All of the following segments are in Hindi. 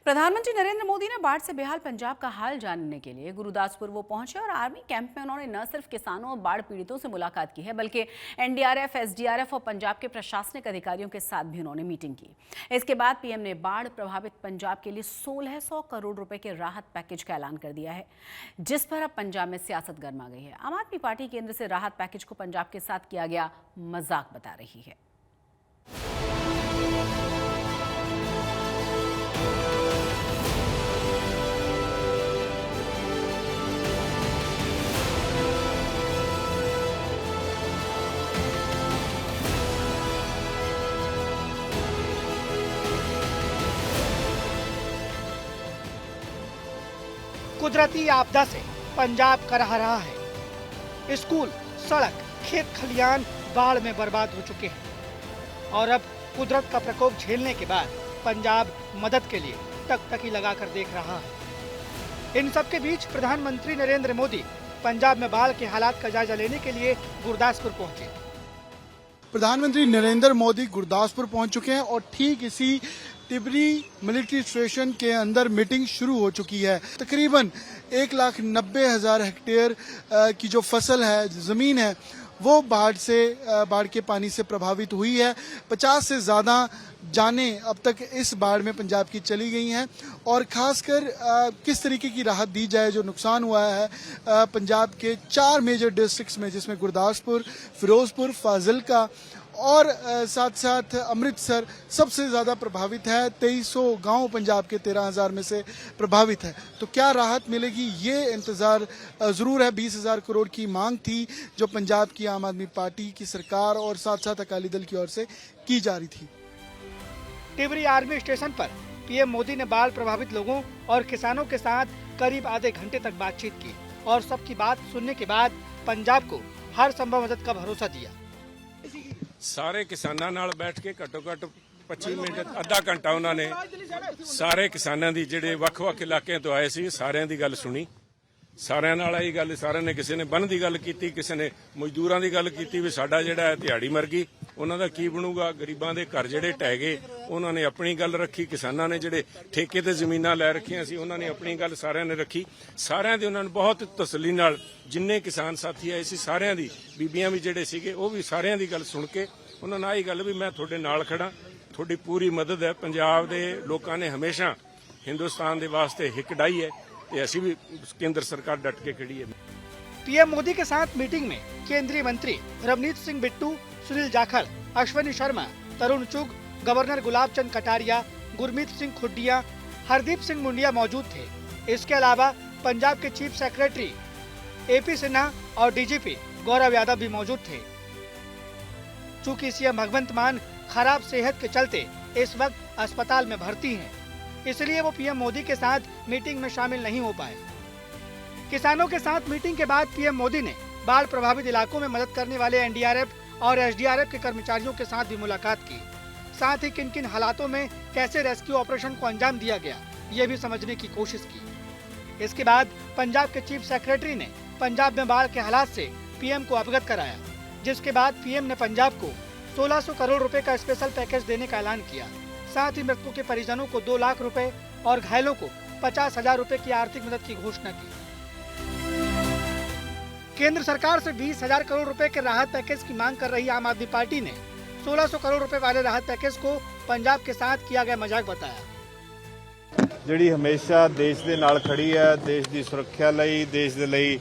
प्रधानमंत्री नरेंद्र मोदी ने बाढ़ से बेहाल पंजाब का हाल जानने के लिए गुरुदासपुर वो पहुंचे और आर्मी कैंप में उन्होंने न सिर्फ किसानों और बाढ़ पीड़ितों से मुलाकात की है बल्कि एनडीआरएफ, एसडीआरएफ और पंजाब के प्रशासनिक अधिकारियों के साथ भी उन्होंने मीटिंग की। इसके बाद पीएम ने बाढ़ प्रभावित पंजाब के लिए 1600 करोड़ रुपए के राहत पैकेज का ऐलान कर दिया है, जिस पर अब पंजाब में सियासत गर्मा गई है। आम आदमी पार्टी केंद्र से राहत पैकेज को पंजाब के साथ किया गया मजाक बता रही है। कुदरती आपदा से पंजाब कराह रहा है। स्कूल, सड़क, खेत खलियान बाढ़ में बर्बाद हो चुके हैं और अब कुदरत का प्रकोप झेलने के बाद पंजाब मदद के लिए टकटकी लगाकर देख रहा है। इन सब के बीच प्रधानमंत्री नरेंद्र मोदी पंजाब में बाढ़ के हालात का जायजा लेने के लिए गुरदासपुर पहुंचे। प्रधानमंत्री नरेंद्र मोदी गुरदासपुर पहुंच चुके हैं और ठीक इसी टिबरी मिलिट्री स्टेशन के अंदर मीटिंग शुरू हो चुकी है। तकरीबन 1,90,000 हेक्टेयर की जो फसल है, जमीन है, वो बाढ़ के पानी से प्रभावित हुई है। 50 से ज्यादा जानें अब तक इस बाढ़ में पंजाब की चली गई हैं और खासकर किस तरीके की राहत दी जाए। जो नुकसान हुआ है पंजाब के 4 मेजर डिस्ट्रिक्ट्स में, जिसमें गुरदासपुर, फिरोजपुर, फाजिलका और साथ साथ अमृतसर सबसे ज्यादा प्रभावित है। 2300 गांव पंजाब के 13,000 में से प्रभावित है। तो क्या राहत मिलेगी, ये इंतजार जरूर है। 20,000 करोड़ की मांग थी जो पंजाब की आम आदमी पार्टी की सरकार और साथ साथ अकाली दल की ओर से की जा रही थी। टिबरी आर्मी स्टेशन पर पीएम मोदी ने बाढ़ प्रभावित लोगों और किसानों के साथ करीब आधे घंटे तक बातचीत की और सबकी बात सुनने के बाद पंजाब को हर संभव मदद का भरोसा दिया। ਸਾਰੇ ਕਿਸਾਨਾਂ ਨਾਲ ਬੈਠ ਕੇ ਘੱਟੋ ਘੱਟ 25 ਮਿੰਟ ਅੱਧਾ ਘੰਟਾ ਉਹਨਾਂ ਨੇ ਸਾਰੇ ਕਿਸਾਨਾਂ ਦੀ ਜਿਹੜੇ ਵੱਖ-ਵੱਖ ਇਲਾਕਿਆਂ ਤੋਂ ਆਏ ਸੀ ਸਾਰਿਆਂ ਦੀ ਗੱਲ ਸੁਣੀ। ਸਾਰਿਆਂ ਨਾਲ ਆਈ ਗੱਲ, ਸਾਰਿਆਂ ਨੇ ਕਿਸੇ ਨੇ ਬੰਨ ਦੀ ਗੱਲ ਕੀਤੀ, ਕਿਸੇ ਨੇ ਮਜ਼ਦੂਰਾਂ ਦੀ ਗੱਲ ਕੀਤੀ ਵੀ ਸਾਡਾ ਜਿਹੜਾ ਦਿਹਾੜੀ ਮਰ ਗਈ ਉਹਨਾਂ ਦਾ ਕੀ ਬਣੂਗਾ, ਗਰੀਬਾਂ ਦੇ ਘਰ ਜਿਹੜੇ ਢਹਿ ਗਏ ਉਹਨਾਂ ਨੇ ਆਪਣੀ ਗੱਲ ਰੱਖੀ, ਕਿਸਾਨਾਂ ਨੇ ਜਿਹੜੇ ਠੇਕੇ ਤੇ ਜ਼ਮੀਨਾਂ ਲੈ ਰੱਖੀਆਂ ਸੀ ਉਹਨਾਂ ਨੇ ਆਪਣੀ ਗੱਲ ਸਾਰਿਆਂ ਨੇ ਰੱਖੀ। ਸਾਰਿਆਂ ਦੇ ਉਹਨਾਂ ਨੂੰ ਬਹੁਤ ਤਸੱਲੀ ਨਾਲ ਜਿੰਨੇ ਕਿਸਾਨ ਸਾਥੀ ਆਏ ਸੀ ਸਾਰਿਆਂ ਦੀ, ਬੀਬੀਆਂ ਵੀ ਜਿਹੜੇ ਸੀਗੇ ਉਹ ਵੀ ਸਾਰਿਆਂ ਦੀ ਗੱਲ ਸੁਣ ਕੇ ਉਹਨਾਂ ਨੇ ਆਹੀ ਗੱਲ ਵੀ ਮੈਂ ਤੁਹਾਡੇ ਨਾਲ ਖੜਾ, ਤੁਹਾਡੀ ਪੂਰੀ ਮਦਦ ਹੈ। ਪੰਜਾਬ ਦੇ ਲੋਕਾਂ ਨੇ ਹਮੇਸ਼ਾ ਹਿੰਦੁਸਤਾਨ ਦੇ ਵਾਸਤੇ ਹਿੱਕ ਡਾਈ ਹੈ ਤੇ ਅਸੀਂ ਵੀ केंद्र सरकार डट के खड़ी है। पीएम मोदी के साथ मीटिंग में केंद्रीय मंत्री रवनीत सिंह बिट्टू, सुनील जाखड़, अश्विनी शर्मा, तरुण चुग, गवर्नर गुलाब चंद कटारिया, गुरमीत सिंह खुड्डिया, हरदीप सिंह मुंडिया मौजूद थे। इसके अलावा पंजाब के चीफ सेक्रेटरी AP सिन्हा और DGP गौरव यादव भी मौजूद थे। चूँकि सीएम भगवंत मान खराब सेहत के चलते इस वक्त अस्पताल में भर्ती हैं, इसलिए वो पीएम मोदी के साथ मीटिंग में शामिल नहीं हो पाए। किसानों के साथ मीटिंग के बाद पीएम मोदी ने बाढ़ प्रभावित इलाकों में मदद करने वाले एनडीआरएफ और एसडीआरएफ के कर्मचारियों के साथ भी मुलाकात की। साथ ही किन किन हालातों में कैसे रेस्क्यू ऑपरेशन को अंजाम दिया गया, ये भी समझने की कोशिश की। इसके बाद पंजाब के चीफ सेक्रेटरी ने पंजाब में बाढ़ के हालात से पीएम को अवगत कराया, जिसके बाद पीएम ने पंजाब को 1600 करोड़ रुपए का स्पेशल पैकेज देने का ऐलान किया। साथ ही मृतकों के परिजनों को 2 लाख रुपए और घायलों को 50,000 रुपए की आर्थिक मदद की घोषणा की। केंद्र सरकार से 20,000 करोड़ रुपए के राहत पैकेज की मांग कर रही आम आदमी पार्टी ने 1600 करोड़ रुपए वाले राहत पैकेज को पंजाब के साथ किया गया मजाक बताया। ਜਿਹੜੀ ਹਮੇਸ਼ਾ ਦੇਸ਼ ਦੇ ਨਾਲ ਖੜੀ ਹੈ, ਦੇਸ਼ ਦੀ ਸੁਰੱਖਿਆ ਲਈ, ਦੇਸ਼ ਦੇ ਲਈ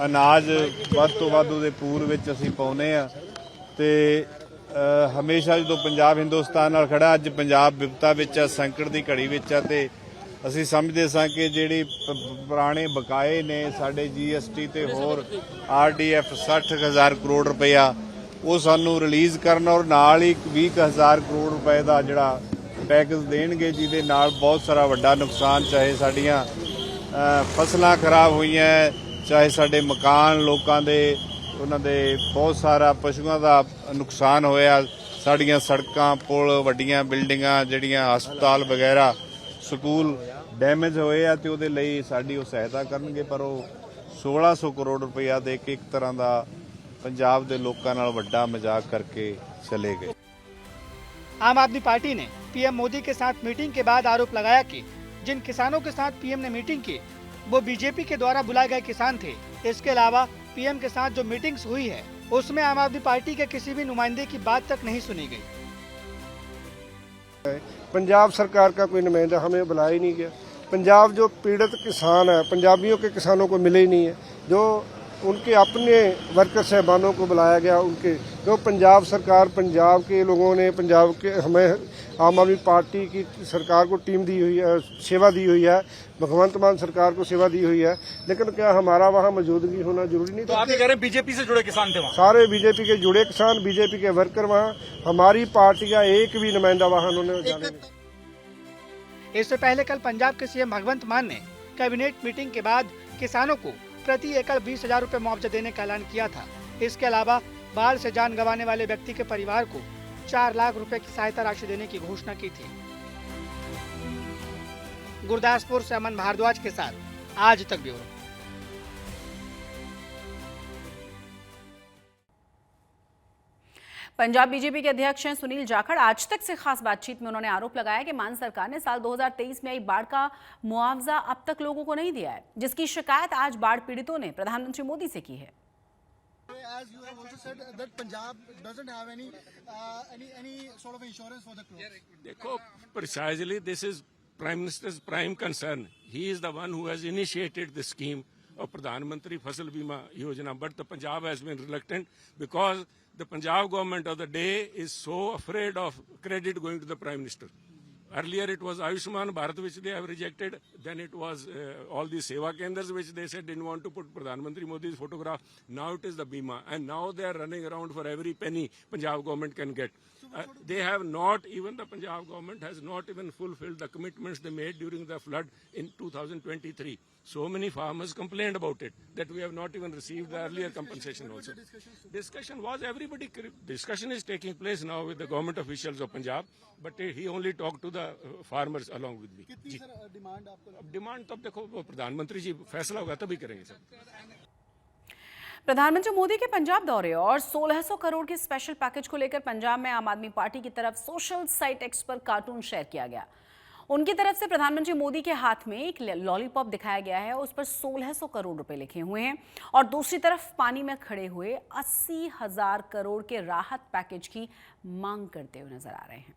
ਅਨਾਜ ਵੱਧ ਤੋਂ ਵੱਧ ਉਹਦੇ ਪੂਲ ਵਿੱਚ ਅਸੀਂ ਪਾਉਨੇ ਆ ਤੇ ਹਮੇਸ਼ਾ ਜਦੋਂ ਪੰਜਾਬ ਹਿੰਦੁਸਤਾਨ ਨਾਲ ਖੜਾ, ਅੱਜ ਪੰਜਾਬ ਵਿਪਤਾ ਵਿੱਚ ਹੈ, ਸੰਕਟ ਦੀ ਘੜੀ ਵਿੱਚ ਹੈ ਤੇ ਅਸੀਂ ਸਮਝਦੇ ਸਾਂ ਕਿ ਜਿਹੜੀ ਪੁਰਾਣੇ ਬਕਾਏ ਨੇ ਸਾਡੇ GST ਤੇ ਹੋਰ RDF 60,000 ਕਰੋੜ ਰੁਪਇਆ ਉਹ ਸਾਨੂੰ ਰਿਲੀਜ਼ ਕਰਨ ਔਰ ਨਾਲ ਹੀ 20,000 ਕਰੋੜ ਰੁਪਏ ਦਾ ਜਿਹੜਾ ਪੈਕੇਜ ਦੇਣਗੇ, ਜਿਹਦੇ ਨਾਲ ਬਹੁਤ ਸਾਰਾ ਵੱਡਾ ਨੁਕਸਾਨ, ਚਾਹੇ ਸਾਡੀਆਂ ਫਸਲਾਂ ਖਰਾਬ ਹੋਈਆਂ, ਚਾਹੇ ਸਾਡੇ ਮਕਾਨ ਲੋਕਾਂ ਦੇ, ਉਹਨਾਂ ਦੇ ਬਹੁਤ ਸਾਰਾ ਪਸ਼ੂਆਂ ਦਾ ਨੁਕਸਾਨ ਹੋਇਆ, ਸਾਡੀਆਂ ਸੜਕਾਂ, ਪੁਲ, ਵੱਡੀਆਂ ਬਿਲਡਿੰਗਾਂ, ਜਿਹੜੀਆਂ ਹਸਪਤਾਲ ਵਗੈਰਾ, ਸਕੂਲ ਡੈਮੇਜ ਹੋਏ ਆ ਤੇ ਉਹਦੇ ਲਈ ਸਾਡੀ ਉਹ ਸਹਾਇਤਾ ਕਰਨਗੇ। ਪਰ ਉਹ 1600 ਕਰੋੜ ਰੁਪਇਆ ਦੇ ਕੇ ਇੱਕ ਤਰ੍ਹਾਂ ਦਾ ਪੰਜਾਬ ਦੇ ਲੋਕਾਂ ਨਾਲ ਵੱਡਾ ਮਜ਼ਾਕ ਕਰਕੇ चले गए। आम आदमी पार्टी ने पीएम मोदी के साथ मीटिंग के बाद आरोप लगाया कि जिन किसानों के साथ पीएम ने मीटिंग की वो बीजेपी के द्वारा बुलाए गए किसान थे। इसके अलावा पीएम के साथ जो मीटिंग्स हुई है उसमें आम आदमी पार्टी के किसी भी नुमाइंदे की बात तक नहीं सुनी गई। पंजाब सरकार का कोई नुमाइंदा हमें बुलाया ही नहीं गया। पंजाब जो पीड़ित किसान है, पंजाबियों के किसानों को मिले ही नहीं है। जो उनके अपने वर्कर साहबानों को बुलाया गया, उनके जो पंजाब सरकार, पंजाब के लोगों ने, पंजाब के हमें आम आदमी पार्टी की सरकार को टीम दी हुई है, सेवा दी हुई है, भगवंत मान सरकार को सेवा दी हुई है, लेकिन क्या हमारा वहाँ मौजूदगी होना जरूरी नहीं? तो आप ये कह रहे हैं बीजेपी से जुड़े किसान थे वहाँ? सारे बीजेपी के जुड़े किसान, बीजेपी के वर्कर वहाँ, हमारी पार्टी का एक भी नुमाइंदा वहाँ उन्होंने जाने नहीं। इससे पहले कल पंजाब के सीएम भगवंत मान ने कैबिनेट मीटिंग के बाद किसानों को प्रति एकड़ 20,000 रुपए मुआवजा देने का ऐलान किया था। इसके अलावा बाढ़ से जान गंवाने वाले व्यक्ति के परिवार को 4 लाख रुपए की सहायता राशि देने की घोषणा की थी। गुरदासपुर से अमन भारद्वाज के साथ आज तक ब्यूरो। पंजाब बीजेपी के अध्यक्ष हैं सुनील जाखड़। आज तक से खास बातचीत में उन्होंने आरोप लगाया कि मान सरकार ने साल 2023 में आई बाढ़ का मुआवजा अब तक लोगों को नहीं दिया है, जिसकी शिकायत आज बाढ़ पीड़ितों ने प्रधानमंत्री मोदी से की है। As you have also said that Punjab doesn't have any sort of insurance for the crops. देखो, precisely this is Prime Minister's prime concern. He is the one who has initiated the scheme of Pradhan Mantri Fasal Bima Yojana, but the Punjab has been reluctant because the Punjab government of the day is so afraid of credit going to the Prime Minister. Earlier it was Ayushman Bharat which they have rejected, then it was all these Seva Kendras which they said didn't want to put Pradhan Mantri Modi's photograph. Now it is the Bima, and now they are running around for every penny Punjab government can get. They have not, even the Punjab government has not even fulfilled the commitments they made during the flood in 2023. So many farmers complained about it, that we have not even received the earlier compensation also. Discussion was discussion is taking place now with the government officials of Punjab, but he only talked to the farmers along with me. कितनी सर डिमांड आपको? डिमांड तब देखो प्रधानमंत्री जी फैसला होगा तभी करेंगे सर। प्रधानमंत्री मोदी के पंजाब दौरे और 1600 करोड़ के स्पेशल पैकेज को लेकर पंजाब में आम आदमी पार्टी की तरफ सोशल साइट एक्स पर कार्टून शेयर किया गया। उनकी तरफ से प्रधानमंत्री मोदी के हाथ में एक लॉलीपॉप दिखाया गया है, उस पर 1600 करोड़ रुपए लिखे हुए हैं और दूसरी तरफ पानी में खड़े हुए 80,000 करोड़ के राहत पैकेज की मांग करते हुए नजर आ रहे हैं।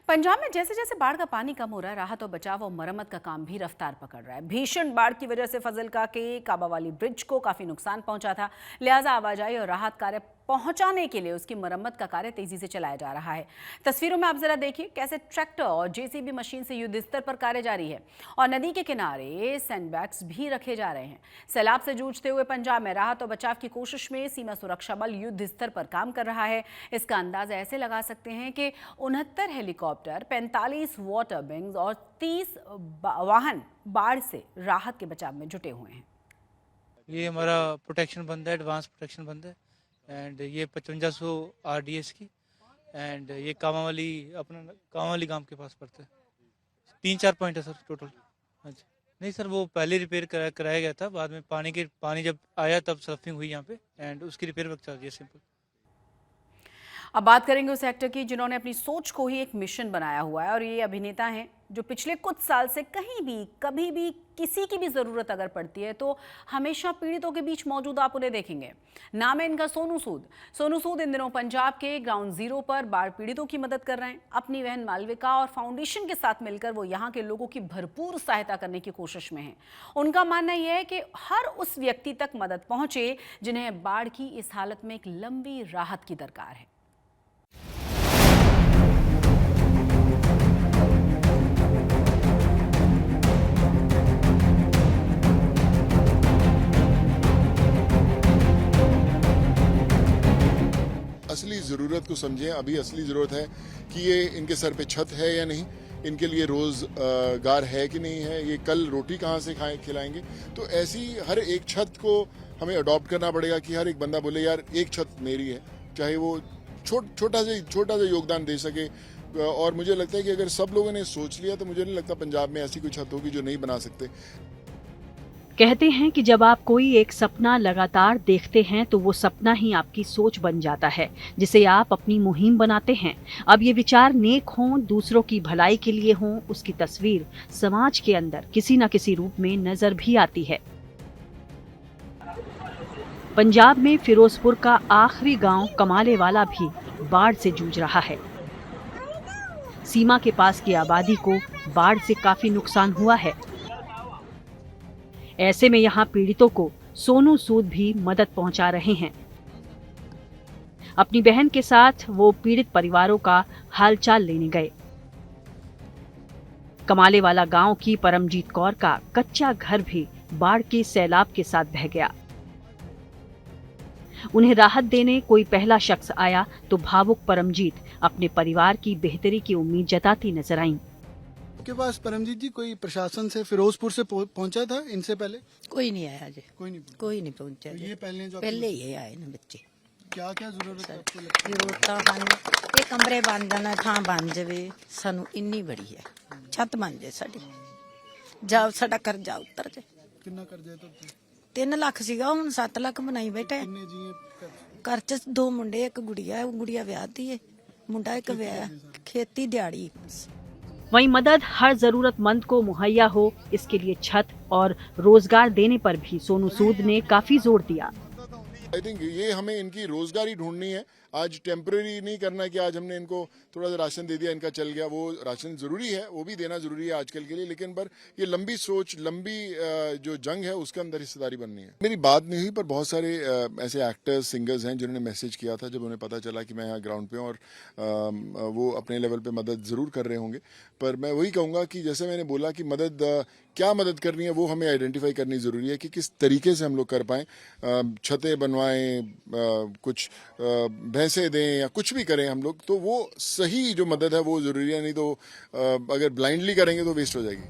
पंजाब में जैसे जैसे बाढ़ का पानी कम हो रहा है, राहत और बचाव और मरम्मत का काम भी रफ्तार पकड़ रहा है। भीषण बाढ़ की वजह से फजलका के काबावाली ब्रिज को काफी नुकसान पहुंचा था, लिहाजा आवाजाही और राहत कार्य पहुंचाने के लिए उसकी मरम्मत का कार्य तेजी से चलाया जा रहा है। तस्वीरों में आप जरा देखिए कैसे ट्रैक्टर और जेसीबी मशीन से युद्ध स्तर पर कार्य जारी है और नदी के किनारे सैंडबैग्स भी रखे जा रहे हैं। सैलाब से जूझते हुए पंजाब में राहत और बचाव की कोशिश में सीमा सुरक्षा बल युद्ध स्तर पर काम कर रहा है। इसका अंदाजा ऐसे लगा सकते हैं कि 69 हेलीकॉप्टर, 45 वाटर विंग्स और 30 वाहन बाढ़ से राहत के बचाव में जुटे हुए हैं। ये हमारा प्रोटेक्शन बंदा है, एडवांस प्रोटेक्शन बंदा है, एंड ये 5500 RDS की, एंड ये कामावाली गांव के पास पड़ता है। 3-4 पॉइंट है सर टोटल। हाँ जी, नहीं सर वो पहले रिपेयर कराया गया था, बाद में पानी जब आया तब सर्फिंग हुई यहाँ पे, एंड उसकी रिपेयर वर्क चल रही है सिंपल। अब बात करेंगे उस एक्टर की जिन्होंने अपनी सोच को ही एक मिशन बनाया हुआ है और ये अभिनेता हैं जो पिछले कुछ साल से कहीं भी कभी भी किसी की भी ज़रूरत अगर पड़ती है तो हमेशा पीड़ितों के बीच मौजूद आप उन्हें देखेंगे। नाम है इनका सोनू सूद। सोनू सूद इन दिनों पंजाब के ग्राउंड जीरो पर बाढ़ पीड़ितों की मदद कर रहे हैं। अपनी बहन मालविका और फाउंडेशन के साथ मिलकर वो यहाँ के लोगों की भरपूर सहायता करने की कोशिश में हैं। उनका मानना यह है कि हर उस व्यक्ति तक मदद पहुँचे जिन्हें बाढ़ की इस हालत में एक लंबी राहत की दरकार है। असली ज़रूरत को समझें। अभी असली ज़रूरत है कि ये इनके सर पे छत है या नहीं, इनके लिए रोज़गार है कि नहीं है, ये कल रोटी कहाँ से खिलाएंगे। तो ऐसी हर एक छत को हमें अडॉप्ट करना पड़ेगा कि हर एक बंदा बोले यार एक छत मेरी है, चाहे वो छोटा सा योगदान दे सके। और मुझे लगता है कि अगर सब लोगों ने सोच लिया तो मुझे नहीं लगता पंजाब में ऐसी कोई छत होगी जो नहीं बना सकते। कहते हैं कि जब आप कोई एक सपना लगातार देखते हैं तो वो सपना ही आपकी सोच बन जाता है, जिसे आप अपनी मुहिम बनाते हैं। अब ये विचार नेक हों, दूसरों की भलाई के लिए हों, उसकी तस्वीर समाज के अंदर किसी न किसी रूप में नजर भी आती है। पंजाब में फिरोजपुर का आखिरी गांव कमाले वाला भी बाढ़ से जूझ रहा है। सीमा के पास की आबादी को बाढ़ से काफी नुकसान हुआ है। ऐसे में यहाँ पीड़ितों को सोनू सूद भी मदद पहुंचा रहे हैं। अपनी बहन के साथ वो पीड़ित परिवारों का हालचाल लेने गए। कमाले वाला गांव की परमजीत कौर का कच्चा घर भी बाढ़ के सैलाब के साथ बह गया। उन्हें राहत देने कोई पहला शख्स आया तो भावुक परमजीत अपने परिवार की बेहतरी की उम्मीद जताती नजर आईं। आपके पास परमजीत जी कोई प्रशासन से फिरोजपुर से पहुंचा था इनसे पहले? कोई नहीं आया जी, कोई नहीं पहुंचा। तो ये पहले ही आए ना बच्चे। क्या क्या जरूरत है आपको लगता है? जरूरत ਸਾਨੂੰ ਇਹ ਕਮਰੇ ਬਣ ਜਾਣਾ, ਥਾਂ ਬਣ ਜਾਵੇ, ਸਾਨੂੰ ਇੰਨੀ ਬੜੀ ਹੈ। ਛੱਤ ਬਣ ਜਾਏ ਸਾਡੀ, ਜਾ ਸਾਡਾ ਕਰਜ਼ਾ ਉਤਰ ਜਾਏ। ਕਿੰਨਾ ਕਰਜ਼ਾ ਹੈ ਤੁਹਾਡੇ? 3 ਲੱਖ ਸੀਗਾ, ਹੁਣ 7 ਲੱਖ ਬਣਾਈ ਬੈਠੇ। ਕਿੰਨੇ ਜੀ ਘਰ 'ਚ 2 ਮੁੰਡੇ, ਇੱਕ ਗੁੜੀਆ, ਉਹ ਗੁੜੀਆ ਵਿਆਹਤੀ ਹੈ, ਮੁੰਡਾ ਇੱਕ ਵਿਆਹ, खेती ਦਿਹਾੜੀ। वहीं मदद हर जरूरतमंद को मुहैया हो, इसके लिए छत और रोजगार देने पर भी सोनू सूद ने काफी जोर दिया। आई थिंक ये हमें इनकी रोजगारी ढूंढनी है। आज टेम्पररी नहीं करना है कि आज हमने इनको थोड़ा सा राशन दे दिया, इनका चल गया। वो राशन जरूरी है, वो भी देना जरूरी है आजकल के लिए, लेकिन पर ये लंबी सोच, लंबी जो जंग है उसके अंदर हिस्सेदारी बननी है। मेरी बात नहीं हुई, पर बहुत सारे ऐसे एक्टर्स, सिंगर्स हैं जिन्होंने मैसेज किया था जब उन्हें पता चला कि मैं यहाँ ग्राउंड पे हूँ, और वो अपने लेवल पे मदद जरूर कर रहे होंगे। पर मैं वही कहूँगा कि जैसे मैंने बोला कि मदद क्या मदद करनी है वो हमें आइडेंटिफाई करनी जरूरी है कि किस तरीके से हम लोग कर पाएं। छतें बनवाएं, कुछ भैंसे दें या कुछ भी करें हम लोग, तो वो सही जो मदद है वो जरूरी है। नहीं तो अगर ब्लाइंडली करेंगे तो वेस्ट हो जाएगी।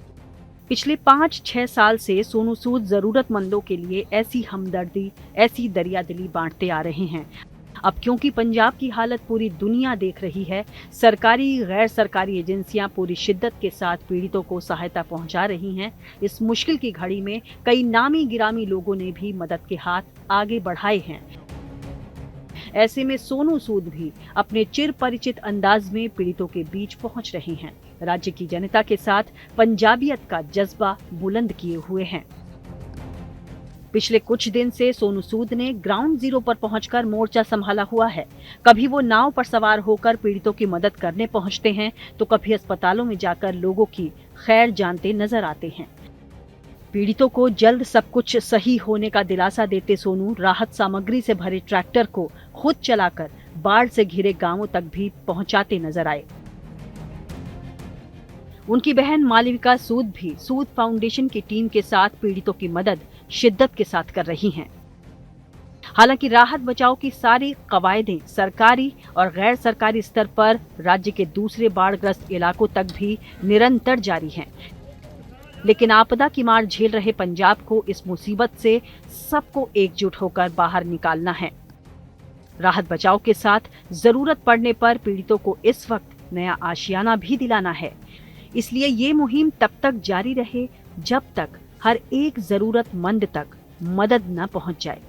पिछले 5-6 साल से सोनू सूद जरूरतमंदों के लिए ऐसी हमदर्दी, ऐसी दरियादिली बांटते आ रहे हैं। अब क्योंकि पंजाब की हालत पूरी दुनिया देख रही है, सरकारी गैर सरकारी एजेंसियां पूरी शिद्दत के साथ पीड़ितों को सहायता पहुंचा रही हैं। इस मुश्किल की घड़ी में कई नामी गिरामी लोगों ने भी मदद के हाथ आगे बढ़ाए हैं। ऐसे में सोनू सूद भी अपने चिर परिचित अंदाज में पीड़ितों के बीच पहुंच रहे हैं। राज्य की जनता के साथ पंजाबियत का जज्बा बुलंद किए हुए हैं। पिछले कुछ दिन से सोनू सूद ने ग्राउंड जीरो पर पहुंचकर मोर्चा संभाला हुआ है। कभी वो नाव पर सवार होकर पीड़ितों की मदद करने पहुंचते हैं, तो कभी अस्पतालों में जाकर लोगों की खैर जानते नजर आते हैं। पीड़ितों को जल्द सब कुछ सही होने का दिलासा देते सोनू राहत सामग्री से भरे ट्रैक्टर को खुद चलाकर बाढ़ से घिरे गांवों तक भी पहुंचाते नजर आए। उनकी बहन मालविका सूद भी सूद फाउंडेशन की टीम के साथ पीड़ितों की मदद शिद्दत के साथ कर रही हैं। हालांकि राहत बचाव की सारी कवायदें सरकारी और गैर सरकारी स्तर पर राज्य के दूसरे बाढ़ग्रस्त इलाकों तक भी निरंतर जारी हैं। लेकिन आपदा की मार झेल रहे पंजाब को इस मुसीबत से सबको एकजुट होकर बाहर निकालना है। राहत बचाव के साथ जरूरत पड़ने पर पीड़ितों को इस वक्त नया आशियाना भी दिलाना है। इसलिए ये मुहिम तब तक जारी रहे जब तक हर एक जरूरतमंद तक मदद न पहुंच जाए।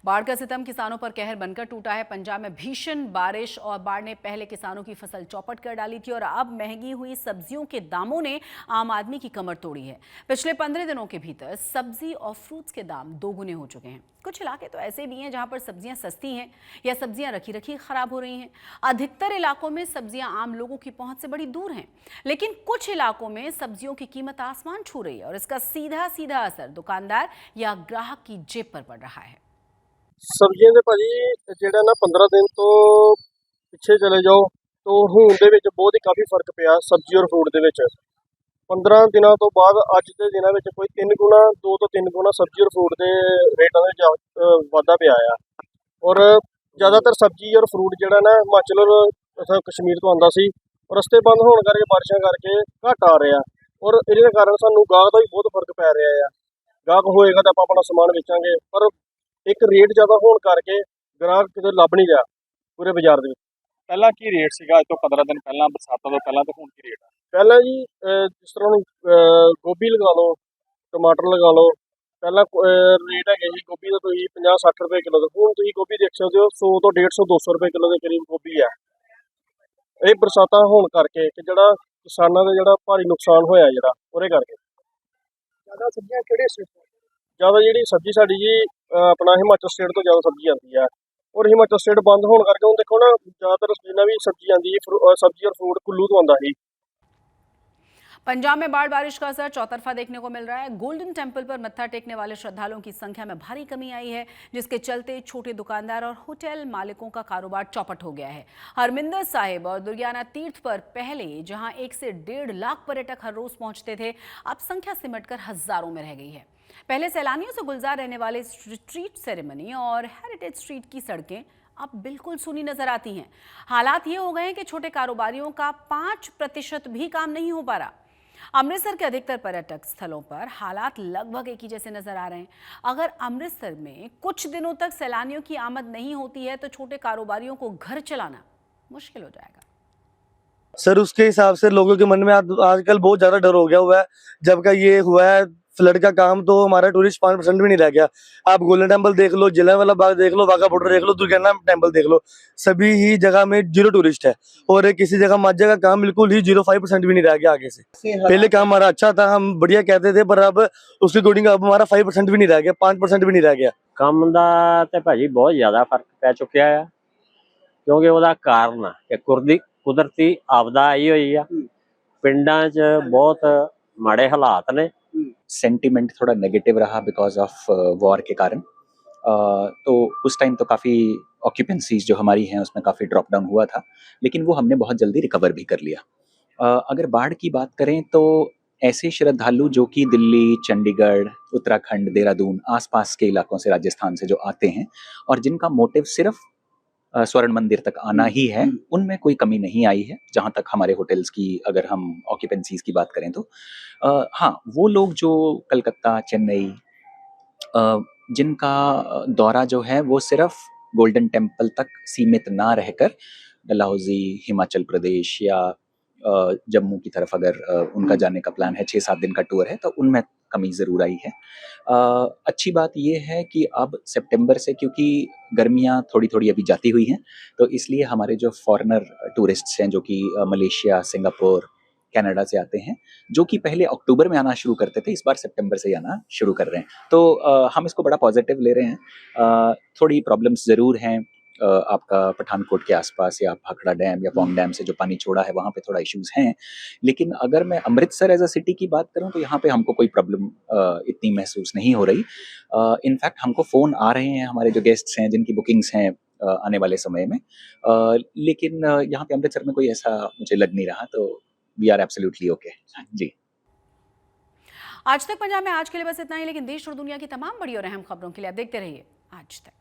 बाढ़ का सितम किसानों पर कहर बनकर टूटा है। पंजाब में भीषण बारिश और बाढ़ ने पहले किसानों की फसल चौपट कर डाली थी और अब महंगी हुई सब्जियों के दामों ने आम आदमी की कमर तोड़ी है। पिछले 15 दिनों के भीतर सब्जी और फ्रूट्स के दाम दोगुने हो चुके हैं। कुछ इलाके तो ऐसे भी हैं जहां पर सब्जियां सस्ती हैं या सब्जियां रखी रखी खराब हो रही हैं। अधिकतर इलाकों में सब्जियां आम लोगों की पहुंच से बड़ी दूर हैं, लेकिन कुछ इलाकों में सब्जियों की कीमत आसमान छू रही है और इसका सीधा सीधा असर दुकानदार या ग्राहक की जेब पर पड़ रहा है। ਸਬਜ਼ੀਆਂ ਦੇ ਭਾਜੀ ਜਿਹੜਾ ਨਾ 15 ਦਿਨ ਤੋਂ ਪਿੱਛੇ ਚਲੇ ਜਾਓ तो ਹੁਣ ਦੇ ਵਿੱਚ ਬਹੁਤ ਹੀ ਕਾਫੀ ਫਰਕ ਪਿਆ ਸਬਜ਼ੀ ਔਰ ਫਰੂਟ ਦੇ ਵਿੱਚ। 15 ਦਿਨਾਂ ਤੋਂ ਬਾਅਦ ਅੱਜ ਦੇ ਦਿਨਾਂ ਵਿੱਚ ਕੋਈ 2 ਤੋਂ 3 ਗੁਣਾ ਸਬਜ਼ੀ ਔਰ ਫਰੂਟ ਦੇ ਰੇਟਾਂ ਦੇ ਵਾਧਾ ਪਿਆ ਆ। ਔਰ ਜ਼ਿਆਦਾਤਰ ਸਬਜ਼ੀ ਔਰ ਫਰੂਟ ਜਿਹੜਾ ਨਾ ਹਿਮਾਚਲ ਔਰ ਕਸ਼ਮੀਰ ਤੋਂ ਆਉਂਦਾ ਸੀ, ਰਸਤੇ ਬੰਦ ਹੋਣ ਕਰਕੇ ਬਾਰਿਸ਼ਾਂ ਕਰਕੇ ਘੱਟ ਆ ਰਿਹਾ ਔਰ ਇਹਦੇ ਕਾਰਨ ਸਾਨੂੰ ਗਾਹਕ ਦਾ ਵੀ ਬਹੁਤ ਫਰਕ ਪੈ ਰਿਹਾ ਆ। ਗਾਹਕ ਹੋਏਗਾ ਤਾਂ ਆਪਾਂ ਆਪਣਾ ਸਮਾਨ ਵੇਚਾਂਗੇ, ਪਰ एक रेट ज़्यादा होने करके ग्राहक कितने लभ नहीं रहा पूरे बाजार के। ਪਹਿਲਾਂ ਕੀ ਰੇਟ ਸੀਗਾ, ਅੱਜ ਤੋਂ 15 ਦਿਨ ਪਹਿਲਾਂ, ਬਰਸਾਤਾਂ ਤੋਂ ਪਹਿਲਾਂ, ਤੇ ਹੁਣ ਕੀ ਰੇਟ ਹੈ? ਪਹਿਲਾਂ ਜੀ ਜਿਸ ਤਰ੍ਹਾਂ ਹੁਣ ਗੋਭੀ ਲਗਾ ਲਓ, ਟਮਾਟਰ ਲਗਾ ਲਓ, ਪਹਿਲਾਂ ਰੇਟ ਹੈਗੇ ਜੀ ਗੋਭੀ ਦਾ ਤੁਸੀਂ 50-60 ਰੁਪਏ ਕਿਲੋ ਦਾ, ਹੁਣ ਤੁਸੀਂ ਗੋਭੀ ਦੇਖ ਸਕਦੇ ਹੋ 100 ਤੋਂ 150 200 ਰੁਪਏ ਕਿਲੋ ਦੇ ਕਰੀਬ ਗੋਭੀ ਹੈ। ਇਹ ਬਰਸਾਤਾਂ ਹੋਣ ਕਰਕੇ ਕਿ ਜਿਹੜਾ ਕਿਸਾਨਾਂ ਦਾ ਜਿਹੜਾ ਭਾਰੀ ਨੁਕਸਾਨ ਹੋਇਆ ਜਿਹੜਾ ਉਹਦੇ ਕਰਕੇ। ज्यादा सब्जियां केड़े स्टेट ਤੋਂ? ਜ਼ਿਆਦਾ ਜਿਹੜੀ ਸਬਜ਼ੀ ਸਾਡੀ ਜੀ ਆਪਣਾ ਹਿਮਾਚਲ ਸਟੇਟ ਤੋਂ ਜ਼ਿਆਦਾ ਸਬਜ਼ੀ ਆਉਂਦੀ ਹੈ, ਔਰ ਹਿਮਾਚਲ ਸਟੇਟ ਬੰਦ ਹੋਣ ਕਰਕੇ ਹੁਣ ਦੇਖੋ ਨਾ ਜ਼ਿਆਦਾਤਰ ਜਿੰਨਾ ਵੀ ਸਬਜ਼ੀ ਆਉਂਦੀ ਹੈ ਸਬਜ਼ੀ ਔਰ ਫਰੂਟ ਕੁੱਲੂ ਤੋਂ ਆਉਂਦਾ ਸੀ। पंजाब में बाढ़ बारिश का असर चौतरफा देखने को मिल रहा है। गोल्डन टेम्पल पर मत्था टेकने वाले श्रद्धालुओं की संख्या में भारी कमी आई है, जिसके चलते छोटे दुकानदार और होटल मालिकों का कारोबार चौपट हो गया है। हरमिंदर साहिब और दुर्गियाना तीर्थ पर पहले जहां 1 से 1.5 लाख पर्यटक हर रोज पहुंचते थे, अब संख्या सिमटकर हजारों में रह गई है। पहले सैलानियों से गुलजार रहने वाले स्ट्रीट सेरेमनी और हेरिटेज स्ट्रीट की सड़कें अब बिल्कुल सूनी नजर आती हैं। हालात ये हो गए हैं कि छोटे कारोबारियों का 5% भी काम नहीं हो पा रहा। अमृतसर के अधिकतर पर्यटक स्थलों पर हालात लगभग एक ही जैसे नजर आ रहे हैं। अगर अमृतसर में कुछ दिनों तक सैलानियों की आमद नहीं होती है तो छोटे कारोबारियों को घर चलाना मुश्किल हो जाएगा। सर उसके हिसाब से लोगों के मन में आजकल बहुत ज्यादा डर हो गया हुआ है। जब का ये हुआ है फ्लड का काम, तो हमारा टूरिस्ट 5% भी नहीं रह गया। आप गोल्डन टेम्पल देख लो, जलियांवाला बाग देख लो, वाघा बॉर्डर देख लो, दुर्गियाना टेम्पल देख लो, सभी ही जगह में 0 टूरिस्ट है। और किसी जगह माजा का काम बिल्कुल ही 0.5% भी नहीं रह गया आगे से। पहले काम हमारा अच्छा था, हम बढ़िया कहते थे, पर अब उसके अकॉर्डिंग अब हमारा 5% भी नहीं रह गया, 5% भी नहीं रह गया। ਕੰਮ ਦਾ ਤੇ ਭਾਜੀ ਬਹੁਤ ਜ਼ਿਆਦਾ ਫਰਕ ਪੈ ਚੁੱਕਿਆ ਆ, ਕਿਉਂਕਿ ਉਹਦਾ ਕਾਰਨ ਆ ਕਿ ਕੁਦਰਤੀ ਆਪਦਾ ਆਈ ਹੋਈ ਆ। ਪਿੰਡਾਂ 'ਚ ਬਹੁਤ ਮਾੜੇ ਹਾਲਾਤ ਨੇ। सेंटिमेंट थोड़ा नेगेटिव रहा बिकॉज ऑफ वॉर के कारण। तो उस टाइम तो काफ़ी ऑक्यूपेंसीज जो हमारी हैं उसमें काफ़ी ड्रॉप डाउन हुआ था, लेकिन वो हमने बहुत जल्दी रिकवर भी कर लिया। अगर बाढ़ की बात करें तो ऐसे श्रद्धालु जो कि दिल्ली, चंडीगढ़, उत्तराखंड, देहरादून आसपास के इलाकों से, राजस्थान से जो आते हैं और जिनका मोटिव सिर्फ स्वर्ण मंदिर तक आना ही है, उनमें कोई कमी नहीं आई है। जहाँ तक हमारे होटल्स की अगर हम ऑक्यूपेंसीज की बात करें तो हाँ, वो लोग जो कलकत्ता, चेन्नई, जिनका दौरा जो है वो सिर्फ गोल्डन टेम्पल तक सीमित ना रहकर डलहौजी, हिमाचल प्रदेश या जम्मू की तरफ अगर उनका जाने का प्लान है, 6-7 दिन का टूर है, तो उनमें कमी ज़रूर आई है। अच्छी बात ये है कि अब सितंबर से, क्योंकि गर्मियाँ थोड़ी थोड़ी अभी जाती हुई हैं, तो इसलिए हमारे जो फॉरेनर टूरिस्ट्स हैं जो कि मलेशिया, सिंगापुर, कनाडा से आते हैं, जो कि पहले अक्टूबर में आना शुरू करते थे, इस बार सितंबर से आना शुरू कर रहे हैं। तो हम इसको बड़ा पॉजिटिव ले रहे हैं। थोड़ी प्रॉब्लम्स ज़रूर हैं, आपका पठानकोट के आसपास या भाखड़ा डैम या पौंग डैम से जो पानी छोड़ा है वहाँ पे थोड़ा इश्यूज हैं, लेकिन अगर मैं अमृतसर एज अ सिटी की बात करूँ तो यहाँ पे हमको कोई प्रॉब्लम इतनी महसूस नहीं हो रही। इनफैक्ट हमको फ़ोन आ रहे हैं, हमारे जो गेस्ट्स हैं जिनकी बुकिंग्स हैं आने वाले समय में, लेकिन यहाँ पे अमृतसर में कोई ऐसा मुझे लग नहीं रहा, तो वी आर एब्सोल्युटली ओके जी। आज तक पंजाब में आज के लिए बस इतना ही, लेकिन देश और दुनिया की तमाम बड़ी और अहम खबरों के लिए आप देखते रहिए आज तक।